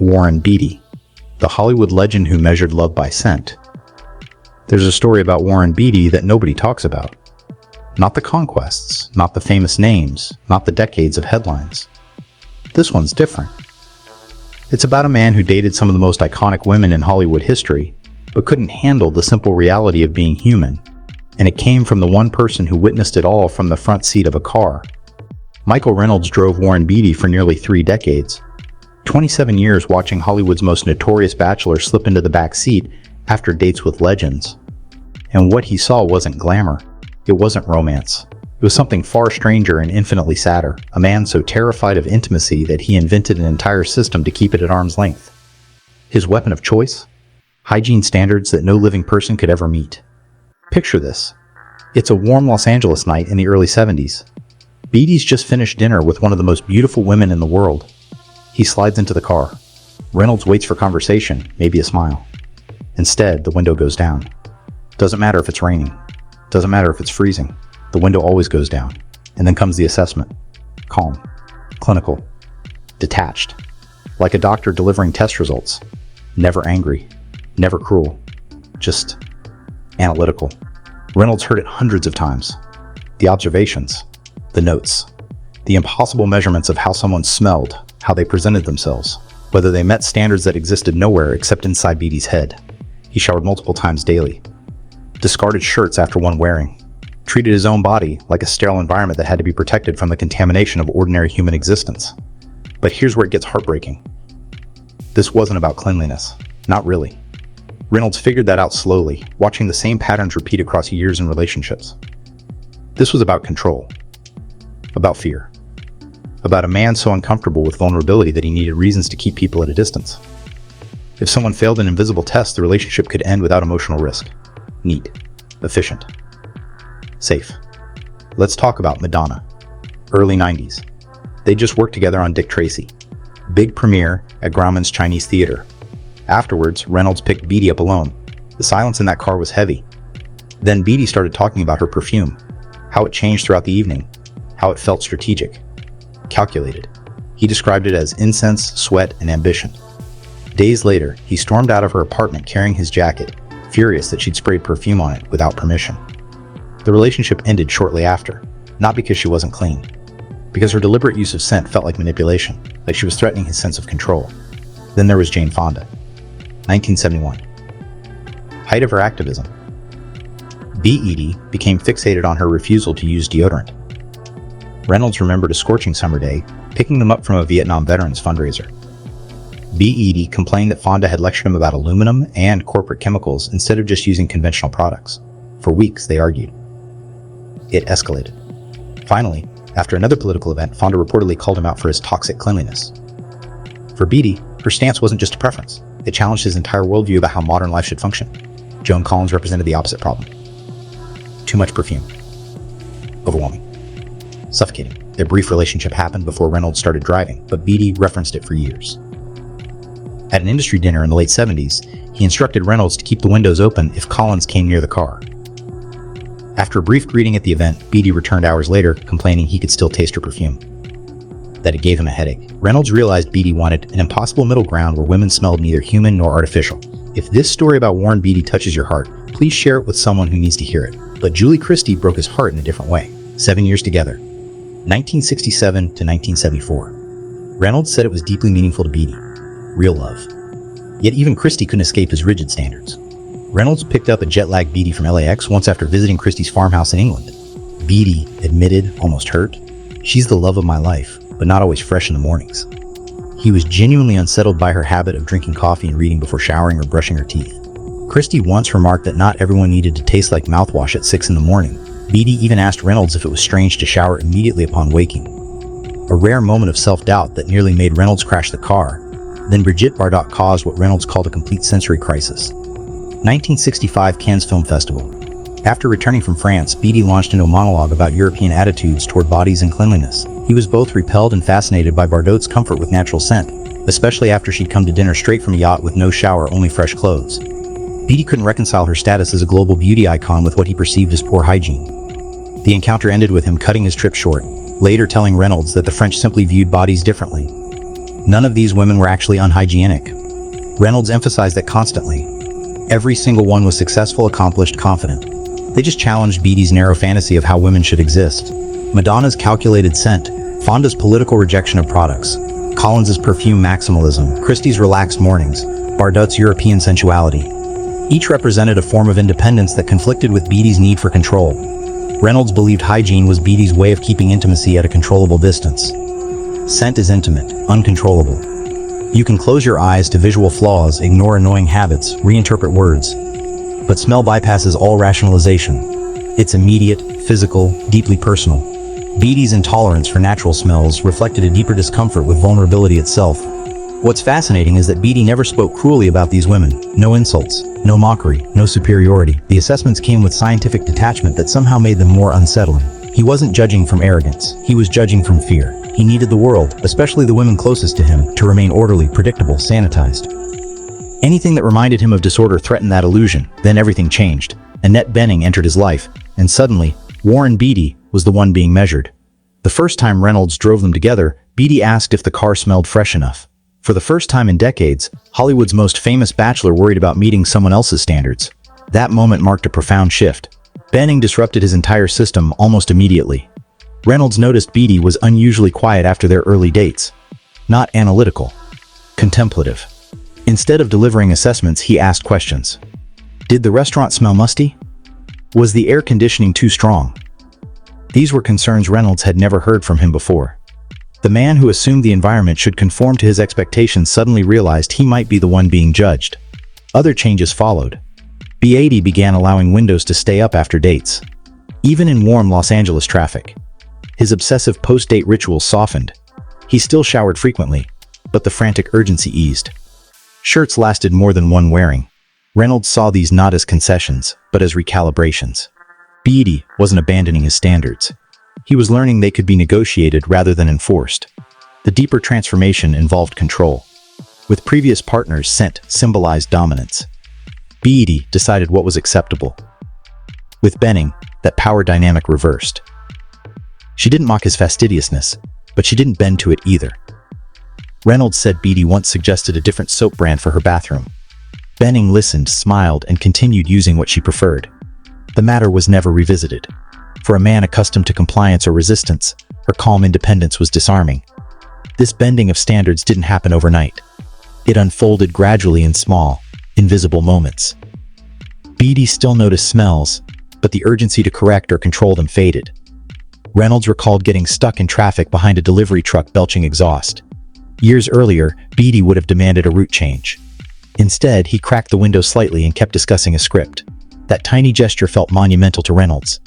Warren Beatty, the Hollywood legend who measured love by scent. There's a story about Warren Beatty that nobody talks about. Not the conquests, not the famous names, not the decades of headlines. This one's different. It's about a man who dated some of the most iconic women in Hollywood history, but couldn't handle the simple reality of being human. And it came from the one person who witnessed it all from the front seat of a car. Michael Reynolds drove Warren Beatty for nearly 3 decades. 27 years watching Hollywood's most notorious bachelor slip into the back seat after dates with legends. And what he saw wasn't glamour. It wasn't romance. It was something far stranger and infinitely sadder. A man so terrified of intimacy that he invented an entire system to keep it at arm's length. His weapon of choice? Hygiene standards that no living person could ever meet. Picture this. It's a warm Los Angeles night in the early 70s. Beatty's just finished dinner with one of the most beautiful women in the world. He slides into the car. Reynolds waits for conversation, maybe a smile. Instead, the window goes down. Doesn't matter if it's raining. Doesn't matter if it's freezing. The window always goes down. And then comes the assessment. Calm. Clinical. Detached. Like a doctor delivering test results. Never angry. Never cruel. Just analytical. Reynolds heard it hundreds of times. The observations. The notes. The impossible measurements of how someone smelled, how they presented themselves, whether they met standards that existed nowhere except inside Beatty's head. He showered multiple times daily. Discarded shirts after one wearing. Treated his own body like a sterile environment that had to be protected from the contamination of ordinary human existence. But here's where it gets heartbreaking. This wasn't about cleanliness. Not really. Reynolds figured that out slowly, watching the same patterns repeat across years in relationships. This was about control. About fear. About a man so uncomfortable with vulnerability that he needed reasons to keep people at a distance. If someone failed an invisible test, the relationship could end without emotional risk. Neat. Efficient. Safe. Let's talk about Madonna. Early 90s. They just worked together on Dick Tracy. Big premiere at Grauman's Chinese Theater. Afterwards, Reynolds picked Beatty up alone. The silence in that car was heavy. Then Beatty started talking about her perfume, how it changed throughout the evening, how it felt strategic, calculated. He described it as incense, sweat, and ambition. Days later, he stormed out of her apartment carrying his jacket, furious that she'd sprayed perfume on it without permission. The relationship ended shortly after, not because she wasn't clean, because her deliberate use of scent felt like manipulation, like she was threatening his sense of control. Then there was Jane Fonda. 1971. Height of her activism. Beatty became fixated on her refusal to use deodorant. Reynolds remembered a scorching summer day, picking them up from a Vietnam veterans fundraiser. Beatty complained that Fonda had lectured him about aluminum and corporate chemicals instead of just using conventional products. For weeks, they argued. It escalated. Finally, after another political event, Fonda reportedly called him out for his toxic cleanliness. For Beatty, her stance wasn't just a preference. It challenged his entire worldview about how modern life should function. Joan Collins represented the opposite problem. Too much perfume. Overwhelming. Suffocating. Their brief relationship happened before Reynolds started driving, but Beatty referenced it for years. At an industry dinner in the late 70s, he instructed Reynolds to keep the windows open if Collins came near the car. After a brief greeting at the event, Beatty returned hours later, complaining he could still taste her perfume. That it gave him a headache. Reynolds realized Beatty wanted an impossible middle ground where women smelled neither human nor artificial. If this story about Warren Beatty touches your heart, please share it with someone who needs to hear it. But Julie Christie broke his heart in a different way. 7 years together. 1967 to 1974. Reynolds said it was deeply meaningful to Beatty. Real love. Yet even Christie couldn't escape his rigid standards. Reynolds picked up a jet-lagged Beatty from LAX once after visiting Christie's farmhouse in England. Beatty admitted, almost hurt, "She's the love of my life, but not always fresh in the mornings." He was genuinely unsettled by her habit of drinking coffee and reading before showering or brushing her teeth. Christie once remarked that not everyone needed to taste like mouthwash at 6 in the morning. Beatty even asked Reynolds if it was strange to shower immediately upon waking. A rare moment of self-doubt that nearly made Reynolds crash the car. Then Brigitte Bardot caused what Reynolds called a complete sensory crisis. 1965 Cannes Film Festival. After returning from France, Beatty launched into a monologue about European attitudes toward bodies and cleanliness. He was both repelled and fascinated by Bardot's comfort with natural scent, especially after she'd come to dinner straight from a yacht with no shower, only fresh clothes. Beatty couldn't reconcile her status as a global beauty icon with what he perceived as poor hygiene. The encounter ended with him cutting his trip short, later telling Reynolds that the French simply viewed bodies differently. None of these women were actually unhygienic. Reynolds emphasized that constantly. Every single one was successful, accomplished, confident. They just challenged Beatty's narrow fantasy of how women should exist. Madonna's calculated scent, Fonda's political rejection of products, Collins's perfume maximalism, Christie's relaxed mornings, Bardot's European sensuality. Each represented a form of independence that conflicted with Beatty's need for control. Reynolds believed hygiene was Beatty's way of keeping intimacy at a controllable distance. Scent is intimate, uncontrollable. You can close your eyes to visual flaws, ignore annoying habits, reinterpret words. But smell bypasses all rationalization. It's immediate, physical, deeply personal. Beatty's intolerance for natural smells reflected a deeper discomfort with vulnerability itself. What's fascinating is that Beatty never spoke cruelly about these women. No insults, no mockery, no superiority. The assessments came with scientific detachment that somehow made them more unsettling. He wasn't judging from arrogance. He was judging from fear. He needed the world, especially the women closest to him, to remain orderly, predictable, sanitized. Anything that reminded him of disorder threatened that illusion. Then everything changed. Annette Bening entered his life, and suddenly, Warren Beatty was the one being measured. The first time Reynolds drove them together, Beatty asked if the car smelled fresh enough. For the first time in decades, Hollywood's most famous bachelor worried about meeting someone else's standards. That moment marked a profound shift. Bening disrupted his entire system almost immediately. Reynolds noticed Beatty was unusually quiet after their early dates. Not analytical. Contemplative. Instead of delivering assessments, he asked questions. Did the restaurant smell musty? Was the air conditioning too strong? These were concerns Reynolds had never heard from him before. The man who assumed the environment should conform to his expectations suddenly realized he might be the one being judged. Other changes followed. Beatty began allowing windows to stay up after dates. Even in warm Los Angeles traffic. His obsessive post-date rituals softened. He still showered frequently, but the frantic urgency eased. Shirts lasted more than one wearing. Reynolds saw these not as concessions, but as recalibrations. Beatty wasn't abandoning his standards. He was learning they could be negotiated rather than enforced. The deeper transformation involved control. With previous partners, scent symbolized dominance. Beatty decided what was acceptable. With Bening, that power dynamic reversed. She didn't mock his fastidiousness, but she didn't bend to it either. Reynolds said Beatty once suggested a different soap brand for her bathroom. Bening listened, smiled, and continued using what she preferred. The matter was never revisited. For a man accustomed to compliance or resistance, her calm independence was disarming. This bending of standards didn't happen overnight. It unfolded gradually in small, invisible moments. Beatty still noticed smells, but the urgency to correct or control them faded. Reynolds recalled getting stuck in traffic behind a delivery truck belching exhaust. Years earlier, Beatty would have demanded a route change. Instead, he cracked the window slightly and kept discussing a script. That tiny gesture felt monumental to Reynolds.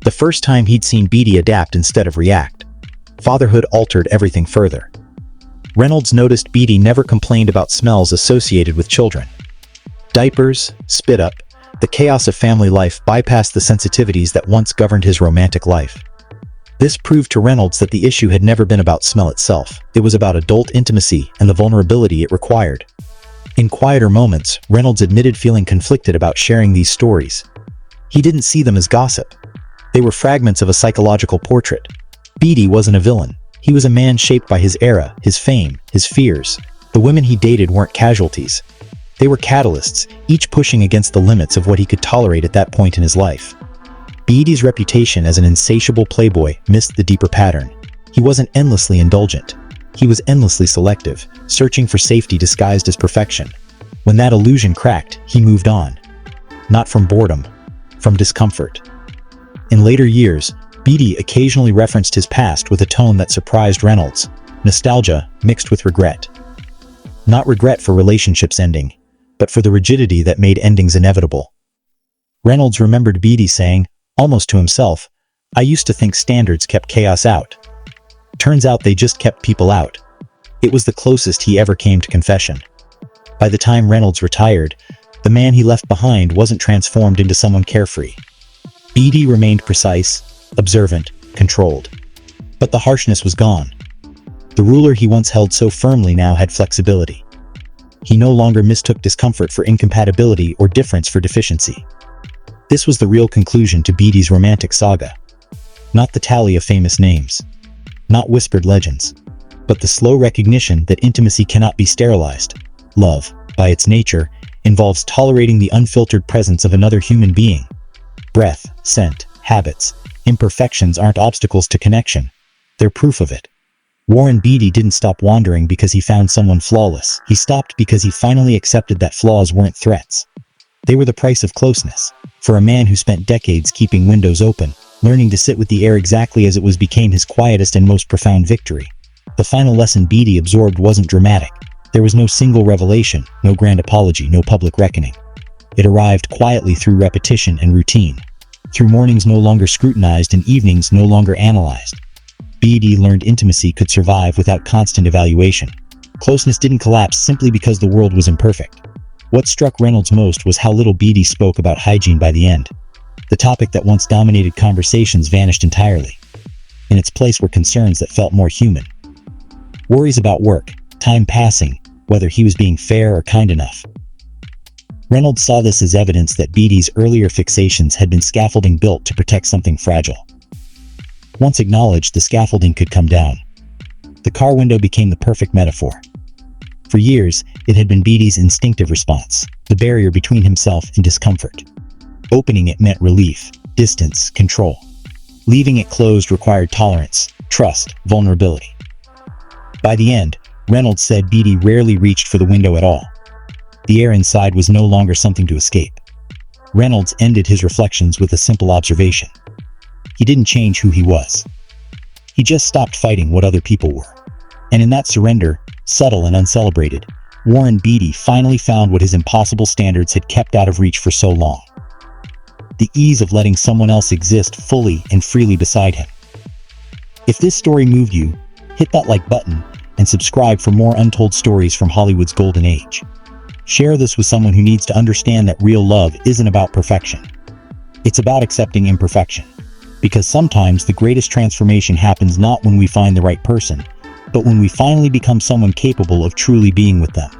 The first time he'd seen Beatty adapt instead of react. Fatherhood altered everything further. Reynolds noticed Beatty never complained about smells associated with children. Diapers, spit up, the chaos of family life bypassed the sensitivities that once governed his romantic life. This proved to Reynolds that the issue had never been about smell itself. It was about adult intimacy and the vulnerability it required. In quieter moments, Reynolds admitted feeling conflicted about sharing these stories. He didn't see them as gossip. They were fragments of a psychological portrait. Beatty wasn't a villain. He was a man shaped by his era, his fame, his fears. The women he dated weren't casualties. They were catalysts, each pushing against the limits of what he could tolerate at that point in his life. Beatty's reputation as an insatiable playboy missed the deeper pattern. He wasn't endlessly indulgent. He was endlessly selective, searching for safety disguised as perfection. When that illusion cracked, he moved on. Not from boredom, from discomfort. In later years, Beatty occasionally referenced his past with a tone that surprised Reynolds, nostalgia mixed with regret. Not regret for relationships ending, but for the rigidity that made endings inevitable. Reynolds remembered Beatty saying, almost to himself, "I used to think standards kept chaos out. Turns out they just kept people out." It was the closest he ever came to confession. By the time Reynolds retired, the man he left behind wasn't transformed into someone carefree. Beatty remained precise, observant, controlled. But the harshness was gone. The ruler he once held so firmly now had flexibility. He no longer mistook discomfort for incompatibility or difference for deficiency. This was the real conclusion to Beatty's romantic saga. Not the tally of famous names. Not whispered legends. but the slow recognition that intimacy cannot be sterilized. Love, by its nature, involves tolerating the unfiltered presence of another human being. Breath, scent, habits, imperfections aren't obstacles to connection. They're proof of it. Warren Beatty didn't stop wandering because he found someone flawless. He stopped because he finally accepted that flaws weren't threats. They were the price of closeness. For a man who spent decades keeping windows open, learning to sit with the air exactly as it was became his quietest and most profound victory. The final lesson Beatty absorbed wasn't dramatic. There was no single revelation, no grand apology, no public reckoning. It arrived quietly through repetition and routine. Through mornings no longer scrutinized and evenings no longer analyzed. Beatty learned intimacy could survive without constant evaluation. Closeness didn't collapse simply because the world was imperfect. What struck Reynolds most was how little Beatty spoke about hygiene by the end. The topic that once dominated conversations vanished entirely. In its place were concerns that felt more human. Worries about work, time passing, whether he was being fair or kind enough. Reynolds saw this as evidence that Beatty's earlier fixations had been scaffolding built to protect something fragile. Once acknowledged, the scaffolding could come down. The car window became the perfect metaphor. For years, it had been Beatty's instinctive response, the barrier between himself and discomfort. Opening it meant relief, distance, control. Leaving it closed required tolerance, trust, vulnerability. By the end, Reynolds said Beatty rarely reached for the window at all. The air inside was no longer something to escape. Reynolds ended his reflections with a simple observation. He didn't change who he was. He just stopped fighting what other people were. And in that surrender, subtle and uncelebrated, Warren Beatty finally found what his impossible standards had kept out of reach for so long. The ease of letting someone else exist fully and freely beside him. If this story moved you, hit that like button and subscribe for more untold stories from Hollywood's golden age. Share this with someone who needs to understand that real love isn't about perfection. It's about accepting imperfection. Because sometimes the greatest transformation happens not when we find the right person, but when we finally become someone capable of truly being with them.